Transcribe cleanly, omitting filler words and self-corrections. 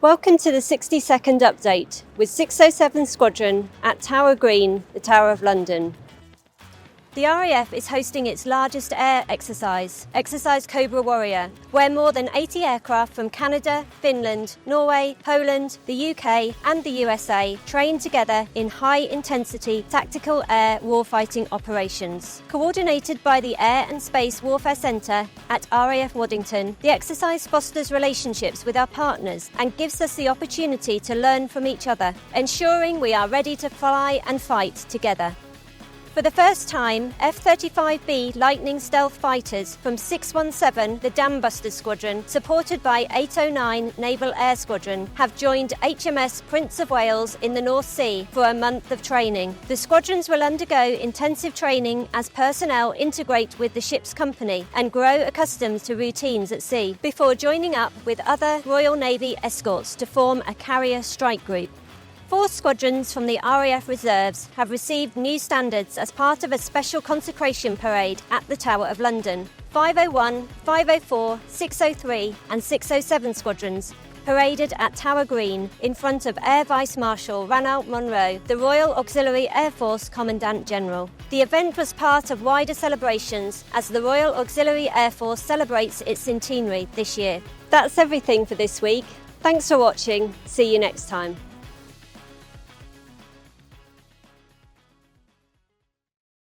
Welcome to the 60-second update with 607 Squadron at Tower Green, the Tower of London. The RAF is hosting its largest air exercise, Exercise Cobra Warrior, where more than 80 aircraft from Canada, Finland, Norway, Poland, the UK and the USA train together in high-intensity tactical air warfighting operations. Coordinated by the Air and Space Warfare Centre at RAF Waddington, the exercise fosters relationships with our partners and gives us the opportunity to learn from each other, ensuring we are ready to fly and fight together. For the first time, F-35B Lightning stealth fighters from 617, the Dam Buster Squadron, supported by 809 Naval Air Squadron, have joined HMS Prince of Wales in the North Sea for a month of training. The squadrons will undergo intensive training as personnel integrate with the ship's company and grow accustomed to routines at sea, before joining up with other Royal Navy escorts to form a carrier strike group. 4 squadrons from the RAF Reserves have received new standards as part of a special consecration parade at the Tower of London. 501, 504, 603 and 607 squadrons paraded at Tower Green in front of Air Vice Marshal Ranald Munro, the Royal Auxiliary Air Force Commandant General. The event was part of wider celebrations as the Royal Auxiliary Air Force celebrates its centenary this year. That's everything for this week. Thanks for watching. See you next time.